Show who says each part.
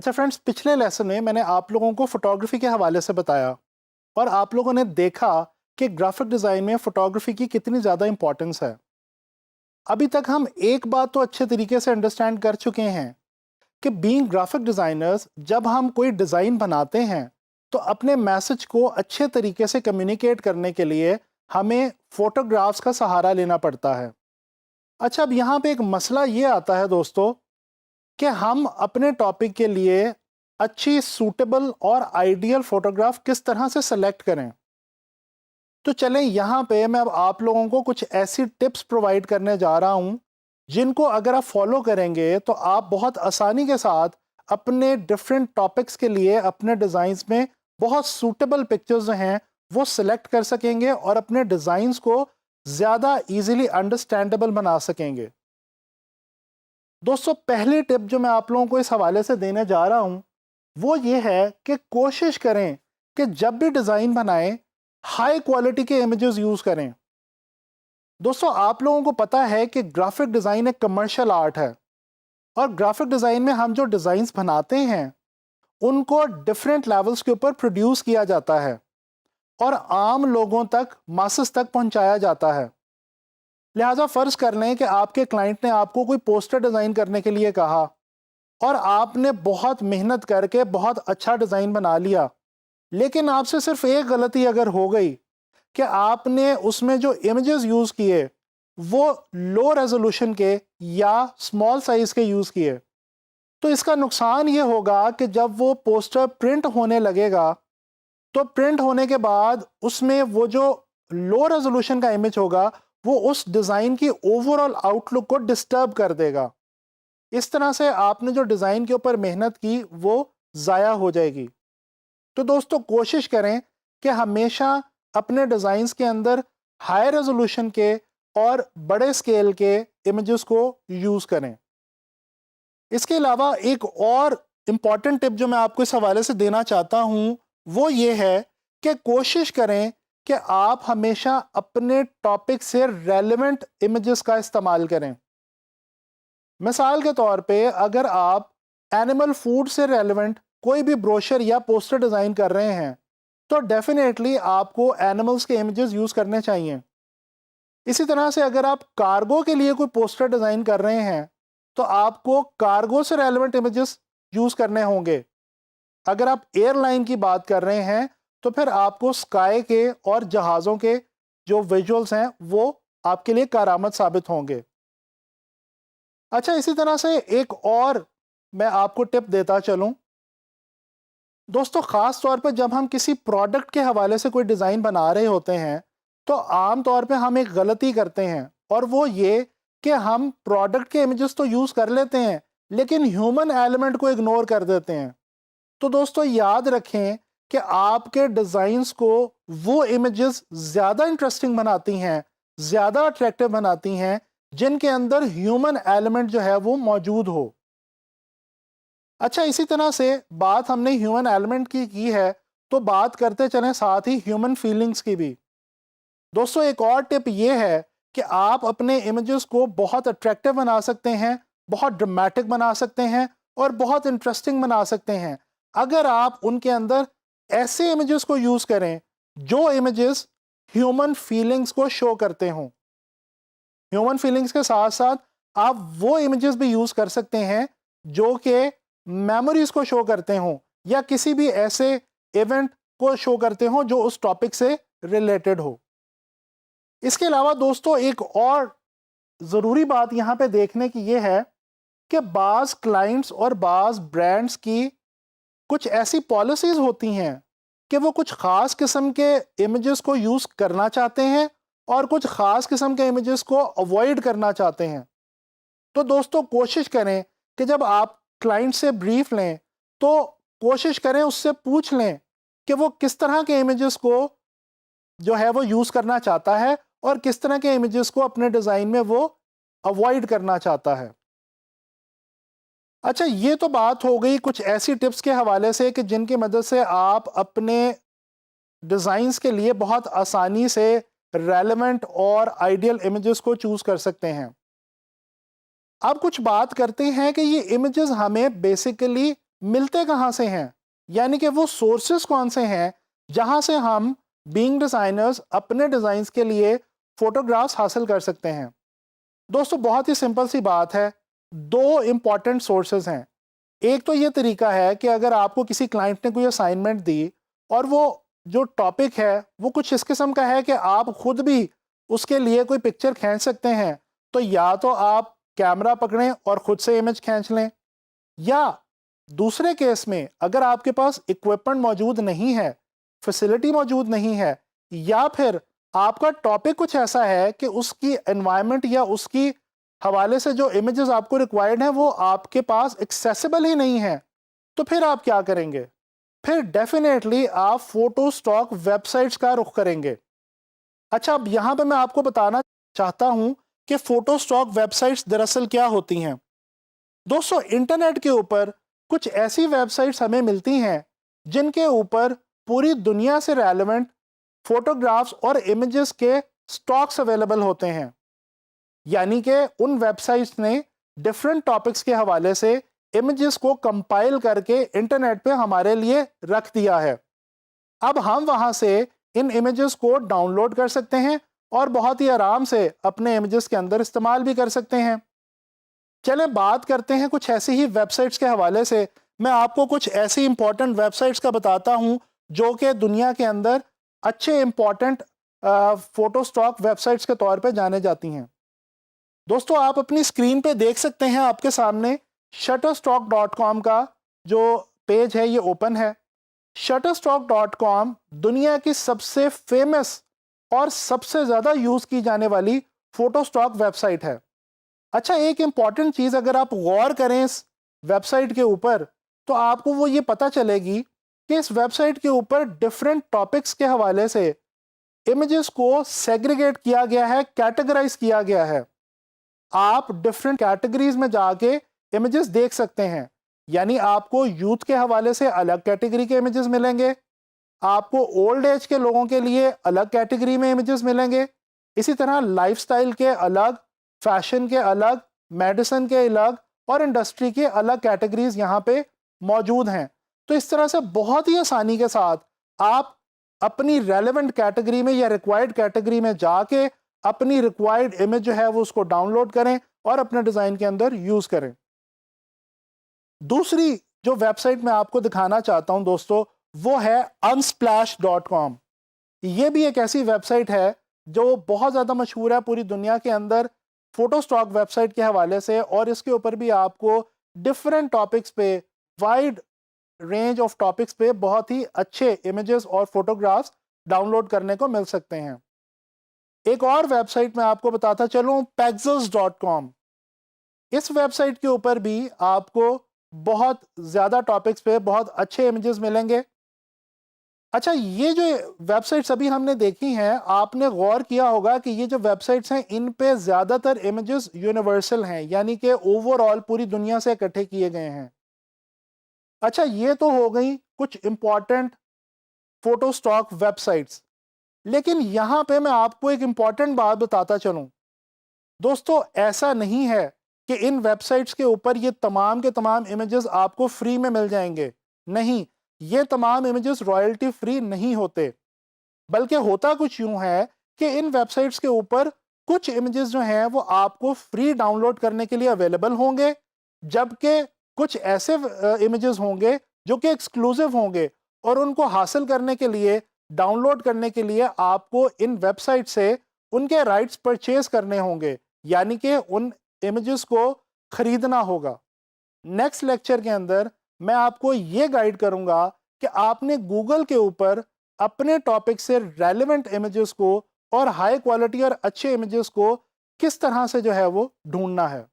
Speaker 1: अच्छा फ्रेंड्स, पिछले लेसन में मैंने आप लोगों को फोटोग्राफी के हवाले से बताया और आप लोगों ने देखा कि ग्राफिक डिज़ाइन में फोटोग्राफी की कितनी ज़्यादा इंपॉर्टेंस है। अभी तक हम एक बात तो अच्छे तरीके से अंडरस्टैंड कर चुके हैं कि बीइंग ग्राफिक डिज़ाइनर्स, जब हम कोई डिज़ाइन बनाते हैं तो अपने मैसेज को अच्छे तरीके से कम्युनिकेट करने के लिए हमें फोटोग्राफ्स का सहारा लेना पड़ता है। अच्छा, अब यहाँ पे एक मसला ये आता है दोस्तों कि हम अपने टॉपिक के लिए अच्छी सूटेबल और आइडियल फोटोग्राफ किस तरह से सेलेक्ट करें। तो चलें, यहाँ पे मैं अब आप लोगों को कुछ ऐसी टिप्स प्रोवाइड करने जा रहा हूँ जिनको अगर आप फॉलो करेंगे तो आप बहुत आसानी के साथ अपने डिफरेंट टॉपिक्स के लिए अपने डिज़ाइंस में बहुत सूटेबल पिक्चर्स जो हैं वो सिलेक्ट कर सकेंगे और अपने डिज़ाइंस को ज़्यादा इजीली अंडरस्टैंडेबल बना सकेंगे। दोस्तों, पहली टिप जो मैं आप लोगों को इस हवाले से देने जा रहा हूं वो ये है कि कोशिश करें कि जब भी डिज़ाइन बनाएं हाई क्वालिटी के इमेजेस यूज़ करें। दोस्तों, आप लोगों को पता है कि ग्राफिक डिज़ाइन एक कमर्शियल आर्ट है और ग्राफिक डिज़ाइन में हम जो डिज़ाइंस बनाते हैं उनको डिफरेंट लेवल्स के ऊपर प्रोड्यूस किया जाता है और आम लोगों तक, मासेस तक पहुंचाया जाता है। लिहाजा फ़र्ज़ कर लें कि आपके क्लाइंट ने आपको कोई पोस्टर डिज़ाइन करने के लिए कहा और आपने बहुत मेहनत करके बहुत अच्छा डिज़ाइन बना लिया, लेकिन आपसे सिर्फ एक गलती अगर हो गई कि आपने उसमें जो इमेजेस यूज़ किए वो लो रेजोल्यूशन के या स्मॉल साइज़ के यूज़ किए, तो इसका नुकसान ये होगा कि जब वो पोस्टर प्रिंट होने लगेगा तो प्रिंट होने के बाद उसमें वो जो लो रेजोल्यूशन का इमेज होगा वो उस डिज़ाइन की ओवरऑल आउटलुक को डिस्टर्ब कर देगा। इस तरह से आपने जो डिज़ाइन के ऊपर मेहनत की वो ज़ाया हो जाएगी। तो दोस्तों, कोशिश करें कि हमेशा अपने डिज़ाइंस के अंदर हाई रेजोल्यूशन के और बड़े स्केल के इमेजेस को यूज़ करें। इसके अलावा एक और इम्पॉर्टेंट टिप जो मैं आपको इस हवाले से देना चाहता हूँ वो ये है कि कोशिश करें कि आप हमेशा अपने टॉपिक से रेलेवेंट इमेजेस का इस्तेमाल करें। मिसाल के तौर पे अगर आप एनिमल फूड से रेलेवेंट कोई भी ब्रोशर या पोस्टर डिज़ाइन कर रहे हैं तो डेफिनेटली आपको एनिमल्स के इमेजेस यूज़ करने चाहिए। इसी तरह से अगर आप कार्गो के लिए कोई पोस्टर डिज़ाइन कर रहे हैं तो आपको कार्गो से रेलेवेंट इमेजेस यूज़ करने होंगे। अगर आप एयरलाइन की बात कर रहे हैं तो फिर आपको स्काई के और जहाज़ों के जो विजुअल्स हैं वो आपके लिए कारआमद साबित होंगे। अच्छा, इसी तरह से एक और मैं आपको टिप देता चलूं। दोस्तों, ख़ास तौर पर जब हम किसी प्रोडक्ट के हवाले से कोई डिज़ाइन बना रहे होते हैं तो आम तौर पे हम एक गलती करते हैं और वो ये कि हम प्रोडक्ट के इमेजेस तो यूज़ कर लेते हैं लेकिन ह्यूमन एलिमेंट को इग्नोर कर देते हैं। तो दोस्तों, याद रखें कि आपके डिज़ाइंस को वो इमेजेस ज़्यादा इंटरेस्टिंग बनाती हैं, ज़्यादा अट्रैक्टिव बनाती हैं जिनके अंदर ह्यूमन एलिमेंट जो है वो मौजूद हो। अच्छा, इसी तरह से बात हमने ह्यूमन एलिमेंट की है तो बात करते चलें साथ ही ह्यूमन फीलिंग्स की भी। दोस्तों, एक और टिप ये है कि आप अपने इमेजेस को बहुत अट्रैक्टिव बना सकते हैं, बहुत ड्रामेटिक बना सकते हैं और बहुत इंटरेस्टिंग बना सकते हैं अगर आप उनके अंदर ऐसे इमेजेस को यूज़ करें जो इमेजेस ह्यूमन फीलिंग्स को शो करते हों। ह्यूमन फीलिंग्स के साथ साथ आप वो इमेजेस भी यूज़ कर सकते हैं जो कि मेमोरीज को शो करते हों या किसी भी ऐसे इवेंट को शो करते हों जो उस टॉपिक से रिलेटेड हो। इसके अलावा दोस्तों, एक और ज़रूरी बात यहाँ पे देखने की ये है कि बाज़ क्लाइंट्स और बाज़ ब्रांड्स की कुछ ऐसी पॉलिसीज़ होती हैं कि वो कुछ ख़ास किस्म के इमेजेस को यूज़ करना चाहते हैं और कुछ ख़ास किस्म के इमेजेस को अवॉइड करना चाहते हैं। तो दोस्तों, कोशिश करें कि जब आप क्लाइंट से ब्रीफ लें तो कोशिश करें, उससे पूछ लें कि वो किस तरह के इमेजेस को जो है वो यूज़ करना चाहता है और किस तरह के इमेजेस को अपने डिज़ाइन में वो अवॉइड करना चाहता है। अच्छा, ये तो बात हो गई कुछ ऐसी टिप्स के हवाले से कि जिनकी मदद से आप अपने डिज़ाइंस के लिए बहुत आसानी से रेलेवेंट और आइडियल इमेजेस को चूज़ कर सकते हैं। अब कुछ बात करते हैं कि ये इमेजेस हमें बेसिकली मिलते कहाँ से हैं, यानी कि वो सोर्सेस कौन से हैं जहां से हम बीइंग डिजाइनर्स अपने डिजाइन्स के लिए फोटोग्राफ्स हासिल कर सकते हैं। दोस्तों बहुत ही सिंपल सी बात है, दो इंपॉर्टेंट सोर्सेज हैं। एक तो ये तरीका है कि अगर आपको किसी क्लाइंट ने कोई असाइनमेंट दी और वो जो टॉपिक है वो कुछ इस किस्म का है कि आप खुद भी उसके लिए कोई पिक्चर खींच सकते हैं, तो या तो आप कैमरा पकड़ें और खुद से इमेज खींच लें, या दूसरे केस में अगर आपके पास इक्विपमेंट मौजूद नहीं है, फैसिलिटी मौजूद नहीं है, या फिर आपका टॉपिक कुछ ऐसा है कि उसकी एनवायरनमेंट या उसकी हवाले से जो इमेजेस आपको रिक्वायर्ड हैं वो आपके पास एक्सेसिबल ही नहीं है, तो फिर आप क्या करेंगे? फिर डेफिनेटली आप फोटो स्टॉक वेबसाइट्स का रुख करेंगे। अच्छा, अब यहां पे मैं आपको बताना चाहता हूं कि फोटो स्टॉक वेबसाइट्स दरअसल क्या होती हैं। दोस्तों इंटरनेट के ऊपर कुछ ऐसी वेबसाइट्स हमें मिलती हैं जिनके ऊपर पूरी दुनिया से रेलेवेंट फोटोग्राफ्स और इमेजेस के स्टॉक्स अवेलेबल होते हैं, यानी कि उन वेबसाइट्स ने डिफरेंट टॉपिक्स के हवाले से इमेजेस को कंपाइल करके इंटरनेट पे हमारे लिए रख दिया है। अब हम वहां से इन इमेजेस को डाउनलोड कर सकते हैं और बहुत ही आराम से अपने इमेजेस के अंदर इस्तेमाल भी कर सकते हैं। चलें बात करते हैं कुछ ऐसी ही वेबसाइट्स के हवाले से। मैं आपको कुछ ऐसी इंपॉर्टेंट वेबसाइट्स का बताता हूं जो कि दुनिया के अंदर अच्छे इंपॉर्टेंट फोटो स्टॉक वेबसाइट्स के तौर पे जाने जाती हैं। दोस्तों आप अपनी स्क्रीन पे देख सकते हैं, आपके सामने shutterstock.com का जो पेज है ये ओपन है। shutterstock.com दुनिया की सबसे फेमस और सबसे ज़्यादा यूज़ की जाने वाली फोटो स्टॉक वेबसाइट है। अच्छा, एक इंपॉर्टेंट चीज़ अगर आप गौर करें इस वेबसाइट के ऊपर तो आपको वो ये पता चलेगी कि इस वेबसाइट के ऊपर डिफरेंट टॉपिक्स के हवाले से इमेजेस को सेग्रीगेट किया गया है, कैटेगराइज किया गया है। आप डिफरेंट कैटेगरीज में जाके इमेजेस देख सकते हैं, यानी आपको यूथ के हवाले से अलग कैटेगरी के इमेजेस मिलेंगे, आपको ओल्ड एज के लोगों के लिए अलग कैटेगरी में इमेजेस मिलेंगे, इसी तरह लाइफस्टाइल के अलग, फैशन के अलग, मेडिसिन के अलग और इंडस्ट्री के अलग कैटेगरीज यहाँ पे मौजूद हैं। तो इस तरह से बहुत ही आसानी के साथ आप अपनी रेलेवेंट कैटेगरी में या रिक्वायर्ड कैटेगरी में जाके अपनी रिक्वायर्ड इमेज जो है वो उसको डाउनलोड करें और अपने डिज़ाइन के अंदर यूज़ करें। दूसरी जो वेबसाइट मैं आपको दिखाना चाहता हूं दोस्तों वो है unsplash.com। ये भी एक ऐसी वेबसाइट है जो बहुत ज़्यादा मशहूर है पूरी दुनिया के अंदर फोटो स्टॉक वेबसाइट के हवाले से, और इसके ऊपर भी आपको डिफरेंट टॉपिक्स पे, वाइड रेंज ऑफ टॉपिक्स पे बहुत ही अच्छे इमेजेस और फोटोग्राफ्स डाउनलोड करने को मिल सकते हैं। एक और वेबसाइट मैं आपको बताता चलूं, pexels.com। इस वेबसाइट के ऊपर भी आपको बहुत ज़्यादा टॉपिक्स पे बहुत अच्छे इमेजेस मिलेंगे। अच्छा, ये जो वेबसाइट्स अभी हमने देखी हैं, आपने गौर किया होगा कि ये जो वेबसाइट्स हैं इन पे ज़्यादातर इमेजेस यूनिवर्सल हैं, यानी कि ओवरऑल पूरी दुनिया से इकट्ठे किए गए हैं। अच्छा, ये तो हो गई कुछ इंपॉर्टेंट फोटो स्टॉक वेबसाइट्स, लेकिन यहाँ पे मैं आपको एक इंपॉर्टेंट बात बताता चलूँ। दोस्तों ऐसा नहीं है कि इन वेबसाइट्स के ऊपर ये तमाम के तमाम इमेजेस आपको फ्री में मिल जाएंगे। नहीं, ये तमाम इमेजेस रॉयल्टी फ्री नहीं होते, बल्कि होता कुछ यूं है कि इन वेबसाइट्स के ऊपर कुछ इमेजेस जो हैं वो आपको फ्री डाउनलोड करने के लिए अवेलेबल होंगे, जबकि कुछ ऐसे इमेजेस होंगे जो कि एक्सक्लूसिव होंगे और उनको हासिल करने के लिए, डाउनलोड करने के लिए आपको इन वेबसाइट से उनके राइट्स परचेज करने होंगे, यानी कि उन इमेजेस को खरीदना होगा। नेक्स्ट लेक्चर के अंदर मैं आपको ये गाइड करूंगा कि आपने गूगल के ऊपर अपने टॉपिक से रेलेवेंट इमेजेस को और हाई क्वालिटी और अच्छे इमेजेस को किस तरह से जो है वो ढूंढना है।